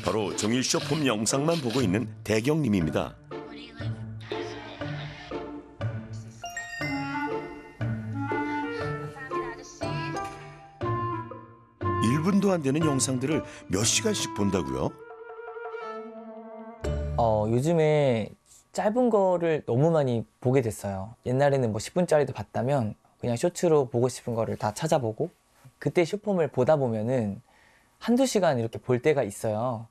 바로 종일 쇼폼 영상만 보고 있는 대경님입니다. 1분도 안 되는 영상들을 몇 시간씩 본다고요? 요즘에 짧은 거를 너무 많이 보게 됐어요. 옛날에는 뭐 10분짜리도 봤다면 그냥 쇼츠로 보고 싶은 거를 다 찾아보고, 그때 쇼폼을 보다 보면은 한두 시간 이렇게 볼 때가 있어요.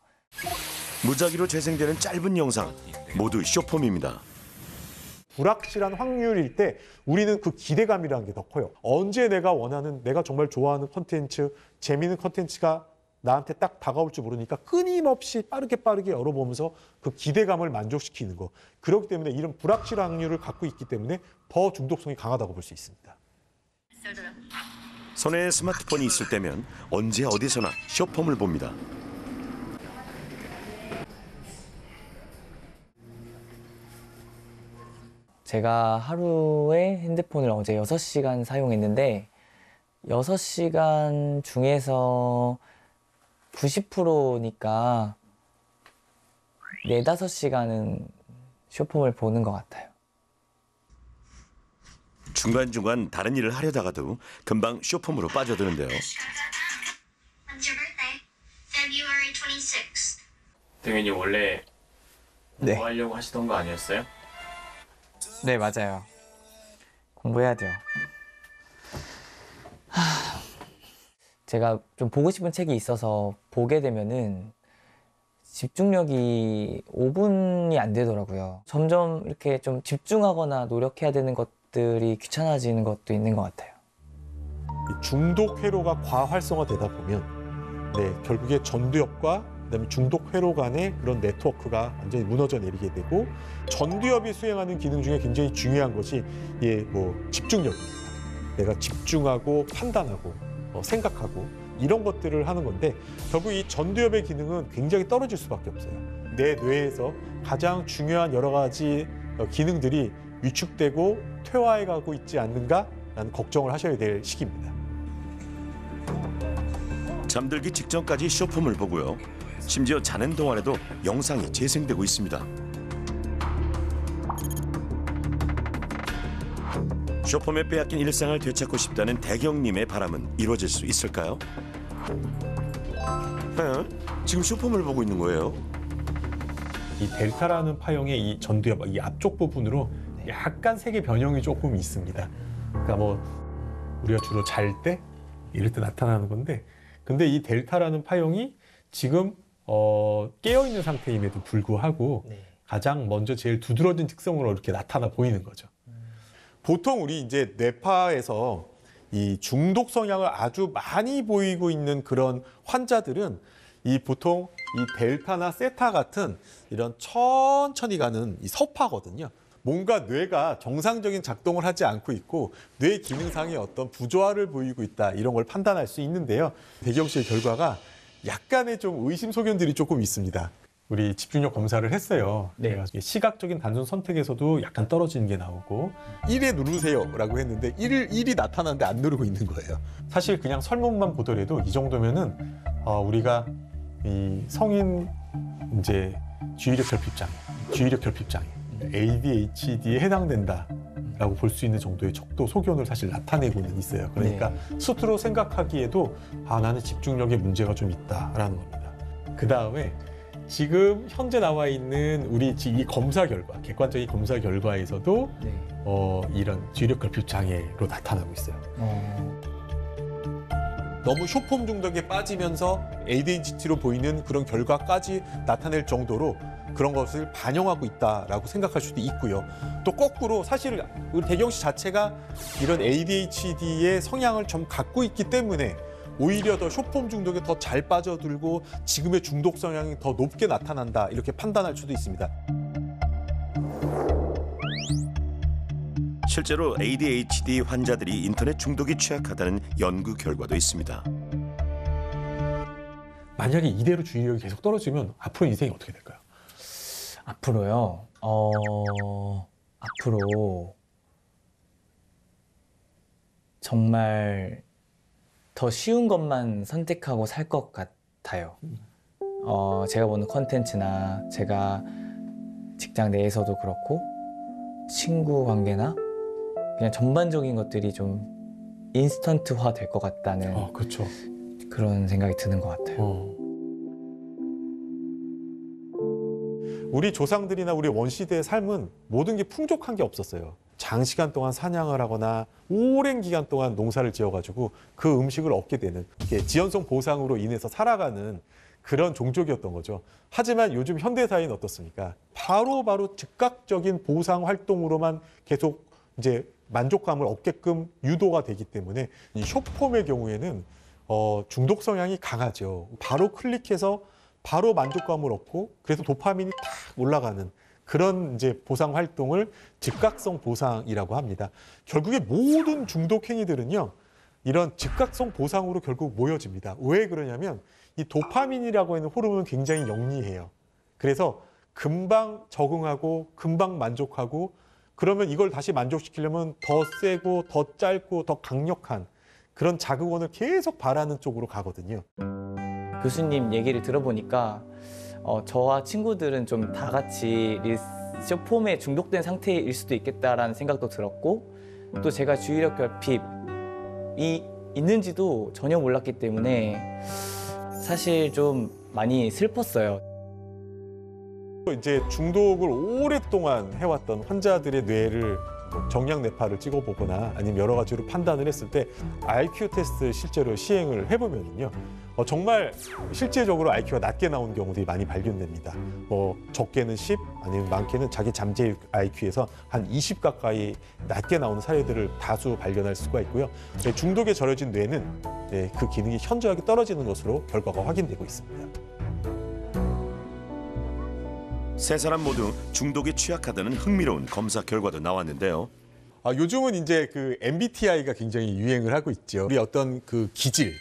무작위로 재생되는 짧은 영상 모두 쇼폼입니다. 불확실한 확률일 때 우리는 그 기대감이라는 게 더 커요. 언제 내가 원하는, 내가 정말 좋아하는 콘텐츠, 재미있는 콘텐츠가 나한테 딱 다가올 줄 모르니까 끊임없이 빠르게 열어보면서 그 기대감을 만족시키는 거. 그렇기 때문에 이런 불확실한 확률을 갖고 있기 때문에 더 중독성이 강하다고 볼 수 있습니다. 손에 스마트폰이 있을 때면 언제 어디서나 쇼폼을 봅니다. 제가 하루에 핸드폰을 어제 6시간 사용했는데 6시간 중에서 90%니까 4, 5시간은 쇼폼을 보는 것 같아요. 중간중간 다른 일을 하려다가도 금방 쇼폼으로 빠져드는데요. 대표님 원래 네. 공부하려고 하시던 거 아니었어요? 네, 맞아요. 공부해야 돼요. 제가 좀 보고 싶은 책이 있어서 보게 되면은 집중력이 5분이 안 되더라고요. 점점 이렇게 좀 집중하거나 노력해야 되는 것들이 귀찮아지는 것도 있는 것 같아요. 중독 회로가 과활성화되다 보면 결국에 전두엽과 그다음에 중독 회로 간의 그런 네트워크가 완전히 무너져 내리게 되고, 전두엽이 수행하는 기능 중에 굉장히 중요한 것이 집중력입니다. 내가 집중하고 판단하고 생각하고 이런 것들을 하는 건데, 결국 이 전두엽의 기능은 굉장히 떨어질 수밖에 없어요. 내 뇌에서 가장 중요한 여러 가지 기능들이 위축되고 퇴화해 가고 있지 않는가라는 걱정을 하셔야 될 시기입니다. 잠들기 직전까지 쇼폼을 보고요. 심지어 자는 동안에도 영상이 재생되고 있습니다. 쇼폼에 빼앗긴 일상을 되찾고 싶다는 대경님의 바람은 이루어질 수 있을까요? 지금 쇼폼을 보고 있는 거예요. 이 델타라는 파형의 이 전두엽, 이 앞쪽 부분으로 약간 색의 변형이 조금 있습니다. 그러니까 우리가 주로 잘 때 이럴 때 나타나는 건데, 근데 이 델타라는 파형이 지금 깨어있는 상태임에도 불구하고 가장 먼저 제일 두드러진 특성으로 이렇게 나타나 보이는 거죠. 보통 우리 이제 뇌파에서 이 중독 성향을 아주 많이 보이고 있는 그런 환자들은 보통 이 델타나 세타 같은 이런 천천히 가는 이 서파거든요. 뭔가 뇌가 정상적인 작동을 하지 않고 있고 뇌 기능상의 어떤 부조화를 보이고 있다, 이런 걸 판단할 수 있는데요. 대경 씨의 결과가 약간의 좀 의심소견들이 조금 있습니다. 우리 집중력 검사를 했어요. 네. 시각적인 단순 선택에서도 약간 떨어지는 게 나오고 1에 누르세요라고 했는데 1이 나타나는데 안 누르고 있는 거예요. 사실 그냥 설문만 보더라도 이 정도면은 우리가 이 성인 이제 주의력 결핍장애, ADHD에 해당된다라고 볼 수 있는 정도의 척도 소견을 사실 나타내고는 있어요. 그러니까 스스로 생각하기에도 나는 집중력에 문제가 좀 있다라는 겁니다. 그 다음에 지금 현재 나와 있는 우리 이 검사 결과, 객관적인 검사 결과에서도 이런 주의력 결핍 장애로 나타나고 있어요. 너무 쇼폼 중독에 빠지면서 ADHD로 보이는 그런 결과까지 나타낼 정도로 그런 것을 반영하고 있다라고 생각할 수도 있고요. 또 거꾸로 사실 우리 대경 씨 자체가 이런 ADHD의 성향을 좀 갖고 있기 때문에 오히려 더 쇼폼 중독에 더 잘 빠져들고 지금의 중독 성향이 더 높게 나타난다, 이렇게 판단할 수도 있습니다. 실제로 ADHD 환자들이 인터넷 중독에 취약하다는 연구 결과도 있습니다. 만약에 이대로 주의력이 계속 떨어지면 앞으로 인생이 어떻게 될까요? 앞으로요? 앞으로 정말 더 쉬운 것만 선택하고 살 것 같아요. 제가 보는 컨텐츠나 제가 직장 내에서도 그렇고 친구 관계나 그냥 전반적인 것들이 좀 인스턴트화 될 것 같다는 그렇죠. 그런 생각이 드는 것 같아요. 우리 조상들이나 우리 원시대의 삶은 모든 게 풍족한 게 없었어요. 장시간 동안 사냥을 하거나 오랜 기간 동안 농사를 지어가지고 그 음식을 얻게 되는 이게 지연성 보상으로 인해서 살아가는 그런 종족이었던 거죠. 하지만 요즘 현대사회는 어떻습니까? 바로바로 즉각적인 보상 활동으로만 계속 이제 만족감을 얻게끔 유도가 되기 때문에 이 숏폼의 경우에는 중독 성향이 강하죠. 바로 클릭해서 바로 만족감을 얻고 그래서 도파민이 탁 올라가는 그런 이제 보상 활동을 즉각성 보상이라고 합니다. 결국에 모든 중독 행위들은요, 이런 즉각성 보상으로 결국 모여집니다. 왜 그러냐면 이 도파민이라고 하는 호르몬은 굉장히 영리해요. 그래서 금방 적응하고 금방 만족하고 그러면 이걸 다시 만족시키려면 더 세고 더 짧고 더 강력한 그런 자극원을 계속 바라는 쪽으로 가거든요. 교수님 얘기를 들어보니까 저와 친구들은 좀 다 같이 숏폼에 중독된 상태일 수도 있겠다라는 생각도 들었고 또 제가 주의력 결핍이 있는지도 전혀 몰랐기 때문에 사실 좀 많이 슬펐어요. 이제 중독을 오랫동안 해왔던 환자들의 뇌를 정량 뇌파를 찍어보거나 아니면 여러 가지로 판단을 했을 때 IQ 테스트 실제로 시행을 해보면요. 정말 실제적으로 IQ가 낮게 나온 경우들이 많이 발견됩니다. 적게는 10, 아니면 많게는 자기 잠재 IQ에서 한 20 가까이 낮게 나오는 사례들을 다수 발견할 수가 있고요. 중독에 절여진 뇌는 그 기능이 현저하게 떨어지는 것으로 결과가 확인되고 있습니다. 세 사람 모두 중독에 취약하다는 흥미로운 검사 결과도 나왔는데요. 요즘은 이제 그 MBTI가 굉장히 유행을 하고 있죠. 우리 어떤 그 기질,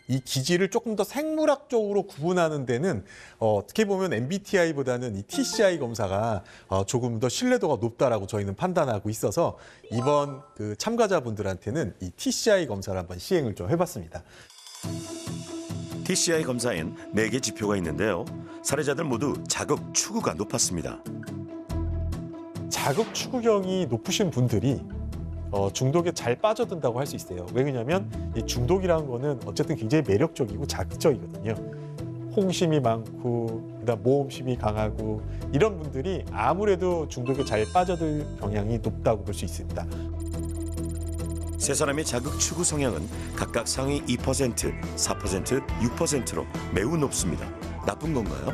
이 기질을 조금 더 생물학적으로 구분하는 데는 어떻게 보면 MBTI보다는 이 TCI 검사가 조금 더 신뢰도가 높다라고 저희는 판단하고 있어서 이번 그 참가자분들한테는 이 TCI 검사를 한번 시행을 좀 해봤습니다. TCI 검사엔 4개 지표가 있는데요. 사례자들 모두 자극 추구가 높았습니다. 자극 추구경이 높으신 분들이 중독에 잘 빠져든다고 할 수 있어요. 왜냐하면 이 중독이라는 거는 어쨌든 굉장히 매력적이고 자극적이거든요. 호응심이 많고 그다음 모험심이 강하고 이런 분들이 아무래도 중독에 잘 빠져들 경향이 높다고 볼 수 있습니다. 세 사람의 자극 추구 성향은 각각 상위 2%, 4%, 6%로 매우 높습니다. 나쁜 건가요?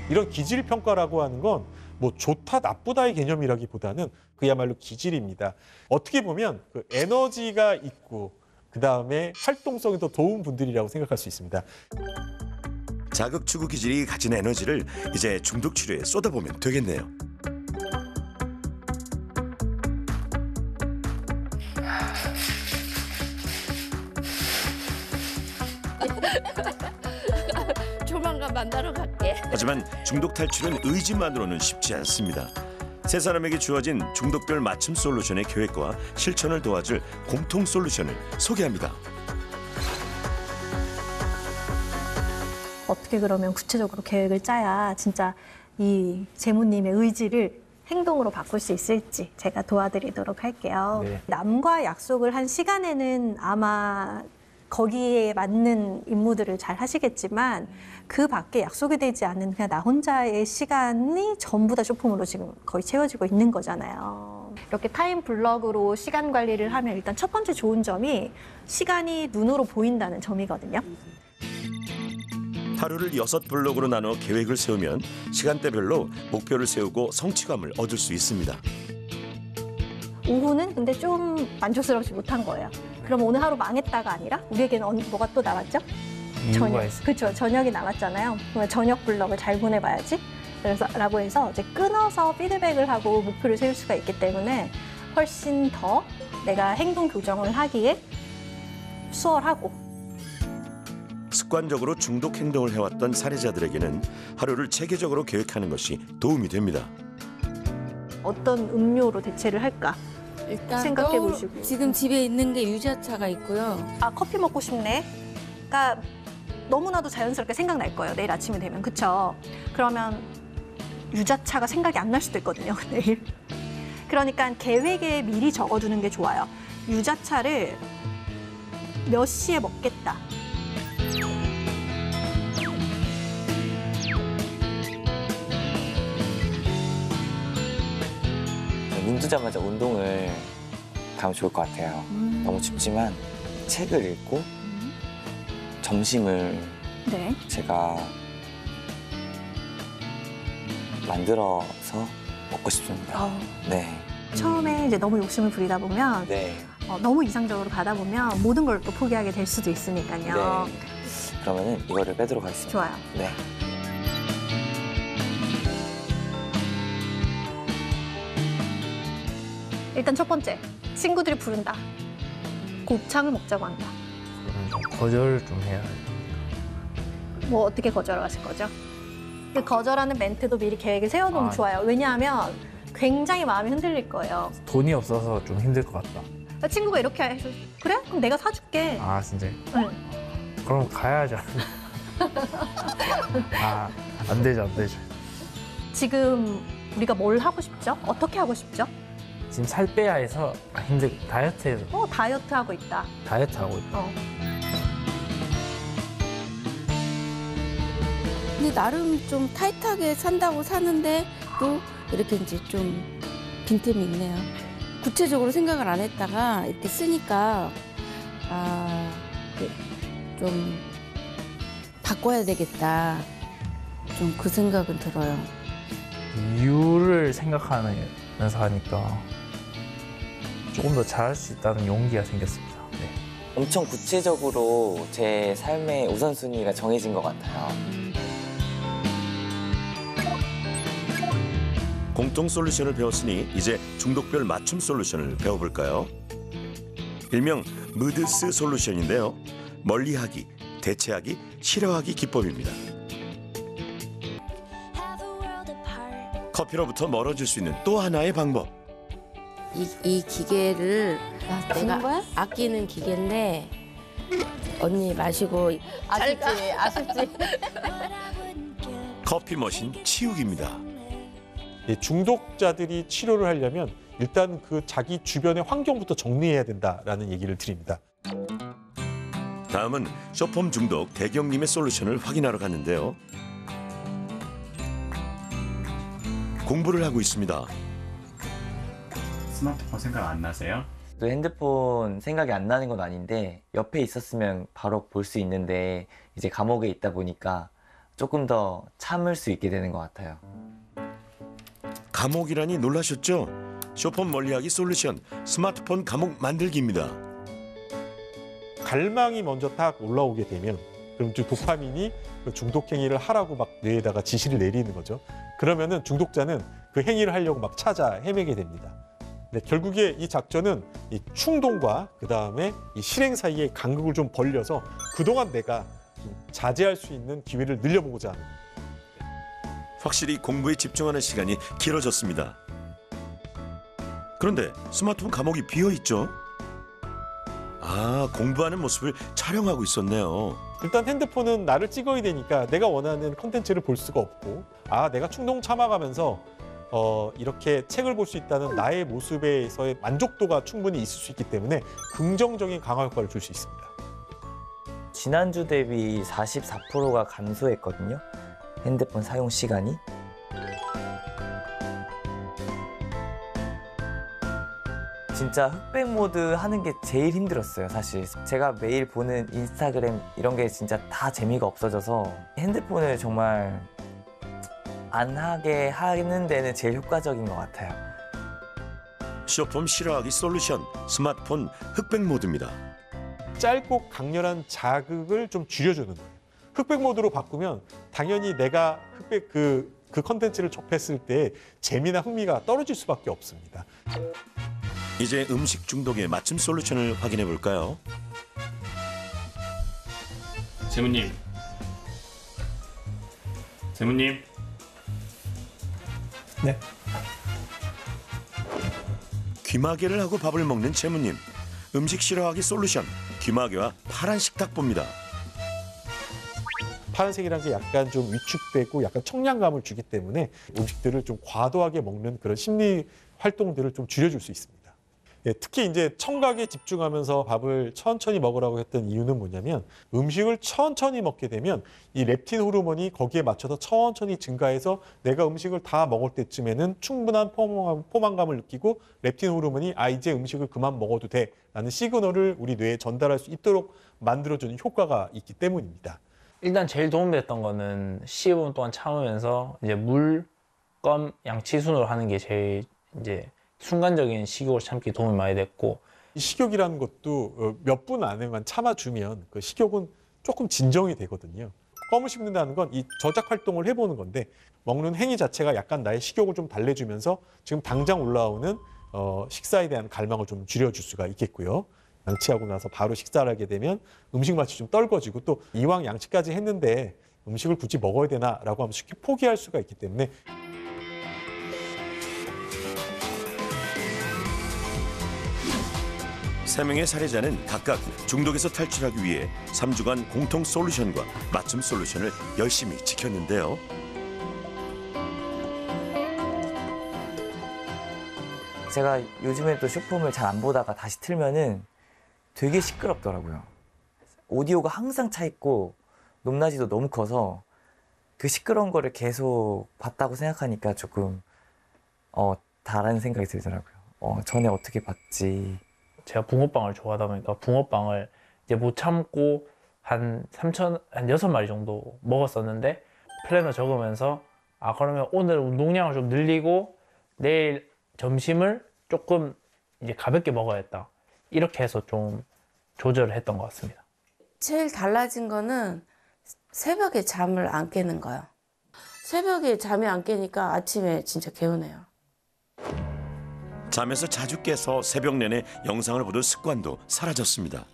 이런 기질 평가라고 하는 건 뭐 좋다 나쁘다의 개념이라기보다는 그야말로 기질입니다. 어떻게 보면 그 에너지가 있고 그다음에 활동성이 더 좋은 분들이라고 생각할 수 있습니다. 자극 추구 기질이 가진 에너지를 이제 중독 치료에 쏟아보면 되겠네요. 조만간 만나러 갈게. 하지만 중독 탈출은 의지만으로는 쉽지 않습니다. 세 사람에게 주어진 중독별 맞춤 솔루션의 계획과 실천을 도와줄 공통 솔루션을 소개합니다. 어떻게 그러면 구체적으로 계획을 짜야 진짜 이 제모님의 의지를 행동으로 바꿀 수 있을지 제가 도와드리도록 할게요. 네. 남과 약속을 한 시간에는 아마 거기에 맞는 임무들을 잘 하시겠지만 그 밖에 약속이 되지 않는 그냥 나 혼자의 시간이 전부 다 쇼폼으로 지금 거의 채워지고 있는 거잖아요. 이렇게 타임 블럭으로 시간 관리를 하면 일단 첫 번째 좋은 점이 시간이 눈으로 보인다는 점이거든요. 하루를 6블록으로 나눠 계획을 세우면 시간대별로 목표를 세우고 성취감을 얻을 수 있습니다. 오후는 근데 좀 만족스럽지 못한 거예요. 그럼 오늘 하루 망했다가 아니라 우리에게는 뭐가 또 남았죠? 저녁. 그렇죠. 저녁이 남았잖아요. 그러면 저녁 블럭을 잘 보내봐야지. 그래서 라고 해서 이제 끊어서 피드백을 하고 목표를 세울 수가 있기 때문에 훨씬 더 내가 행동 교정을 하기에 수월하고. 습관적으로 중독 행동을 해왔던 사례자들에게는 하루를 체계적으로 계획하는 것이 도움이 됩니다. 어떤 음료로 대체를 할까? 일단 생각해 보시고. 지금 집에 있는 게 유자차가 있고요. 아, 커피 먹고 싶네. 그러니까 너무나도 자연스럽게 생각날 거예요. 내일 아침이 되면. 그쵸? 그러면 유자차가 생각이 안 날 수도 있거든요. 내일. 그러니까 계획에 미리 적어두는 게 좋아요. 유자차를 몇 시에 먹겠다. 눈 뜨자마자 운동을 가면 좋을 것 같아요. 너무 춥지만 책을 읽고 점심을 네. 제가 만들어서 먹고 싶습니다. 네. 처음에 이제 너무 욕심을 부리다 보면 네. 너무 이상적으로 가다 보면 모든 걸 또 포기하게 될 수도 있으니까요. 네. 그러면은 이거를 빼도록 하겠습니다. 좋아요. 네. 일단 첫 번째, 친구들이 부른다. 곱창을 먹자고 한다. 거절을 좀 해야 해요. 뭐 어떻게 거절하실 거죠? 그 거절하는 멘트도 미리 계획을 세워놓으면 아. 좋아요. 왜냐하면 굉장히 마음이 흔들릴 거예요. 돈이 없어서 좀 힘들 것 같다. 친구가 이렇게 해서 그래? 그럼 내가 사줄게. 아 진짜? 응. 그럼 가야죠. 아, 안 되죠, 안 되죠. 지금 우리가 뭘 하고 싶죠? 어떻게 하고 싶죠? 지금 살 빼야 해서 다이어트 다이어트 하고 있다. 하고 있다. 근데 나름 좀 타이트하게 산다고 사는데 또 이렇게 이제 좀 빈틈이 있네요. 구체적으로 생각을 안 했다가 이렇게 쓰니까 좀 바꿔야 되겠다. 좀 그 생각은 들어요. 이유를 생각하면서 하니까 조금 더 잘할 수 있다는 용기가 생겼습니다. 네. 엄청 구체적으로 제 삶의 우선순위가 정해진 것 같아요. 공통 솔루션을 배웠으니 이제 중독별 맞춤 솔루션을 배워볼까요? 일명 무드스 솔루션인데요. 멀리하기, 대체하기, 싫어하기 기법입니다. 커피로부터 멀어질 수 있는 또 하나의 방법. 이 기계를 내가 아끼는 기계인데 언니 마시고 아쉽지. 커피 머신 치우기입니다. 중독자들이 치료를 하려면 일단 그 자기 주변의 환경부터 정리해야 된다라는 얘기를 드립니다. 다음은 쇼폼 중독 대경님의 솔루션을 확인하러 갔는데요. 공부를 하고 있습니다. 스마트폰 생각 안 나세요? 또 핸드폰 생각이 안 나는 건 아닌데 옆에 있었으면 바로 볼 수 있는데 이제 감옥에 있다 보니까 조금 더 참을 수 있게 되는 것 같아요. 감옥이라니 놀라셨죠? 쇼폼 멀리하기 솔루션 스마트폰 감옥 만들기입니다. 갈망이 먼저 딱 올라오게 되면 그럼 또 도파민이 그 중독 행위를 하라고 막 뇌에다가 지시를 내리는 거죠. 그러면은 중독자는 그 행위를 하려고 막 찾아 헤매게 됩니다. 네, 결국에 이 작전은 이 충동과 그 다음에 이 실행 사이에 간극을 좀 벌려서 그동안 내가 좀 자제할 수 있는 기회를 늘려보고자 하는 거예요. 확실히 공부에 집중하는 시간이 길어졌습니다. 그런데 스마트폰 감옥이 비어있죠? 아, 공부하는 모습을 촬영하고 있었네요. 일단 핸드폰은 나를 찍어야 되니까 내가 원하는 콘텐츠를 볼 수가 없고 내가 충동 참아가면서 이렇게 책을 볼 수 있다는 나의 모습에서의 만족도가 충분히 있을 수 있기 때문에 긍정적인 강화 효과를 줄 수 있습니다. 지난주 대비 44%가 감소했거든요. 핸드폰 사용 시간이. 진짜 흑백 모드 하는 게 제일 힘들었어요, 사실. 제가 매일 보는 인스타그램 이런 게 진짜 다 재미가 없어져서 핸드폰을 정말 안 하게 하는 데는 제일 효과적인 것 같아요. 쇼폼 싫어하기 솔루션 스마트폰 흑백 모드입니다. 짧고 강렬한 자극을 좀 줄여주는 거예요. 흑백 모드로 바꾸면 당연히 내가 흑백 그 컨텐츠를 접했을 때 재미나 흥미가 떨어질 수밖에 없습니다. 이제 음식 중독의 맞춤 솔루션을 확인해 볼까요? 재무님. 네. 귀마개를 하고 밥을 먹는 재무님. 음식 싫어하기 솔루션 귀마개와 파란 식탁보입니다. 파란색이라는 게 약간 좀 위축되고 약간 청량감을 주기 때문에 음식들을 좀 과도하게 먹는 그런 심리 활동들을 좀 줄여줄 수 있습니다. 예, 특히 이제 청각에 집중하면서 밥을 천천히 먹으라고 했던 이유는 뭐냐면 음식을 천천히 먹게 되면 이 렙틴 호르몬이 거기에 맞춰서 천천히 증가해서 내가 음식을 다 먹을 때쯤에는 충분한 포만감을 느끼고 렙틴 호르몬이 이제 음식을 그만 먹어도 돼라는 시그널을 우리 뇌에 전달할 수 있도록 만들어주는 효과가 있기 때문입니다. 일단 제일 도움이 됐던 거는 15분 동안 참으면서 이제 물, 껌, 양치 순으로 하는 게 제일 이제 순간적인 식욕을 참기 도움이 많이 됐고, 이 식욕이라는 것도 몇 분 안에만 참아주면 그 식욕은 조금 진정이 되거든요. 껌을 씹는다는 건 이 저작 활동을 해보는 건데 먹는 행위 자체가 약간 나의 식욕을 좀 달래주면서 지금 당장 올라오는 식사에 대한 갈망을 좀 줄여줄 수가 있겠고요. 양치하고 나서 바로 식사를 하게 되면 음식 맛이 좀 떨궈지고 또 이왕 양치까지 했는데 음식을 굳이 먹어야 되나라고 하면 쉽게 포기할 수가 있기 때문에 세 명의 사례자는 각각 중독에서 탈출하기 위해 3주간 공통 솔루션과 맞춤 솔루션을 열심히 지켰는데요. 제가 요즘에도 쇼폼을 잘 안 보다가 다시 틀면은 되게 시끄럽더라고요. 오디오가 항상 차 있고 높낮이도 너무 커서 그 시끄러운 거를 계속 봤다고 생각하니까 조금 다른 생각이 들더라고요. 전에 어떻게 봤지. 제가 붕어빵을 좋아하다 보니까 붕어빵을 이제 못 참고 한 6마리 정도 먹었었는데 플래너 적으면서 그러면 오늘 운동량을 좀 늘리고 내일 점심을 조금 이제 가볍게 먹어야겠다. 이렇게 해서 좀 조절을 했던 것 같습니다. 제일 달라진 거는 새벽에 잠을 안 깨는 거예요. 새벽에 잠이 안 깨니까 아침에 진짜 개운해요. 잠에서 자주 깨서 새벽 내내 영상을 보던 습관도 사라졌습니다.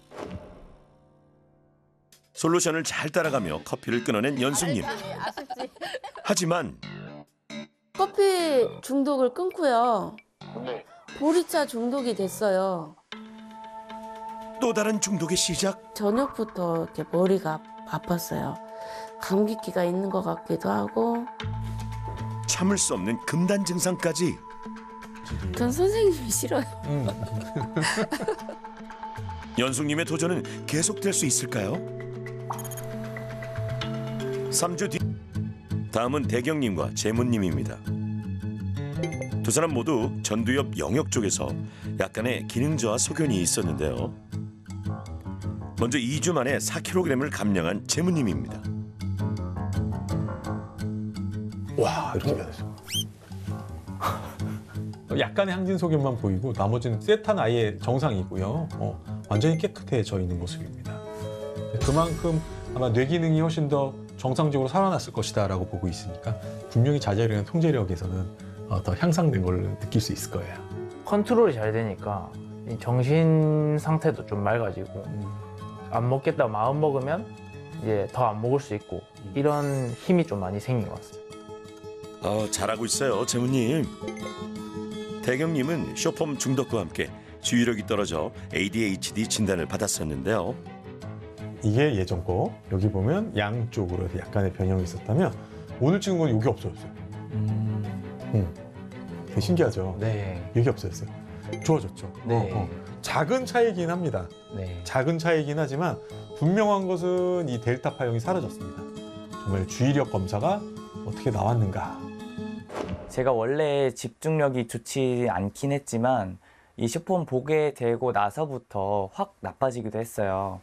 솔루션을 잘 따라가며 커피를 끊어낸 연숙님. 하지만 커피 중독을 끊고요. 보리차 중독이 됐어요. 또 다른 중독의 시작. 저녁부터 이렇게 머리가 아팠어요. 감기기가 있는 것 같기도 하고. 참을 수 없는 금단 증상까지. 전 선생님이 싫어요. 연숙님의 도전은 계속될 수 있을까요? 3주 뒤 다음은 대경님과 재문님입니다. 두 사람 모두 전두엽 영역 쪽에서 약간의 기능 저하 소견이 있었는데요. 먼저 2주 만에 4kg을 감량한 재문님입니다. 와 이렇게 변했어. 약간의 항진 소견만 보이고 나머지는 셋한 아이의 정상이고요. 완전히 깨끗해져 있는 모습입니다. 그만큼 아마 뇌 기능이 훨씬 더 정상적으로 살아났을 것이다라고 보고 있으니까 분명히 자제력이나 통제력에서는 더 향상된 걸 느낄 수 있을 거예요. 컨트롤이 잘 되니까 이 정신 상태도 좀 맑아지고 안 먹겠다 마음 먹으면 이제 더 안 먹을 수 있고 이런 힘이 좀 많이 생긴 것 같습니다. 잘하고 있어요, 재문님. 대경님은 쇼폼 중독과 함께 주의력이 떨어져 ADHD 진단을 받았었는데요. 이게 예전 거. 여기 보면 양쪽으로 약간의 변형이 있었다면 오늘 찍은 건 여기 없어졌어요. 되게 신기하죠? 네. 여기 없어졌어요. 좋아졌죠? 네. 작은 차이긴 합니다. 네. 작은 차이긴 하지만 분명한 것은 이 델타 파형이 사라졌습니다. 정말 주의력 검사가 어떻게 나왔는가. 제가 원래 집중력이 좋지 않긴 했지만 이 쇼폼 보게 되고 나서부터 확 나빠지기도 했어요.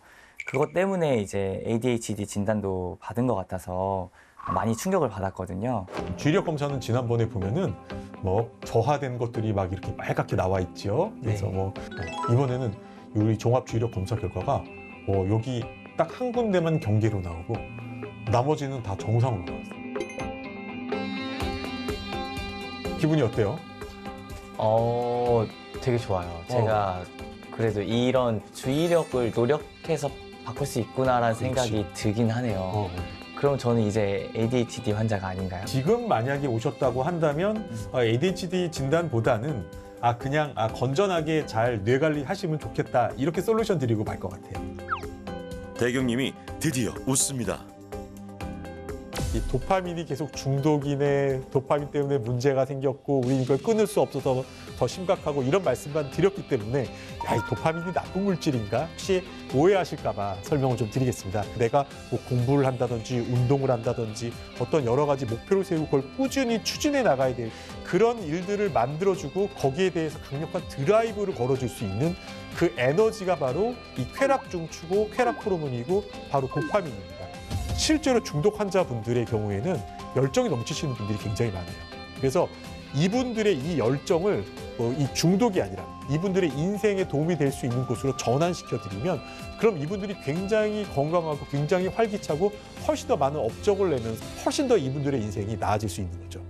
그것 때문에 이제 ADHD 진단도 받은 것 같아서 많이 충격을 받았거든요. 주의력 검사는 지난번에 보면은 뭐 저하된 것들이 막 이렇게 빨갛게 나와 있죠. 그래서 네. 이번에는 우리 종합 주의력 검사 결과가 여기 딱 한 군데만 경계로 나오고 나머지는 다 정상으로 나왔어요. 기분이 어때요? 되게 좋아요. 제가 그래도 이런 주의력을 노력해서 바꿀 수 있구나라는 생각이 들긴 하네요. 그럼 저는 이제 ADHD 환자가 아닌가요? 지금 만약에 오셨다고 한다면 ADHD 진단보다는 그냥 건전하게 잘 뇌 관리하시면 좋겠다 이렇게 솔루션 드리고 말 것 같아요. 대경님이 드디어 웃습니다. 이 도파민이 계속 중독이네, 도파민 때문에 문제가 생겼고 우리 이걸 끊을 수 없어서 더 심각하고 이런 말씀만 드렸기 때문에 야, 이 도파민이 나쁜 물질인가? 혹시 오해하실까 봐 설명을 좀 드리겠습니다. 내가 뭐 공부를 한다든지 운동을 한다든지 어떤 여러 가지 목표를 세우고 그걸 꾸준히 추진해 나가야 될 그런 일들을 만들어주고 거기에 대해서 강력한 드라이브를 걸어줄 수 있는 그 에너지가 바로 이 쾌락 중추고 쾌락 호르몬이고 바로 도파민입니다. 실제로 중독 환자분들의 경우에는 열정이 넘치시는 분들이 굉장히 많아요. 그래서 이분들의 이 열정을 이 중독이 아니라 이분들의 인생에 도움이 될 수 있는 곳으로 전환시켜드리면 그럼 이분들이 굉장히 건강하고 굉장히 활기차고 훨씬 더 많은 업적을 내면서 훨씬 더 이분들의 인생이 나아질 수 있는 거죠.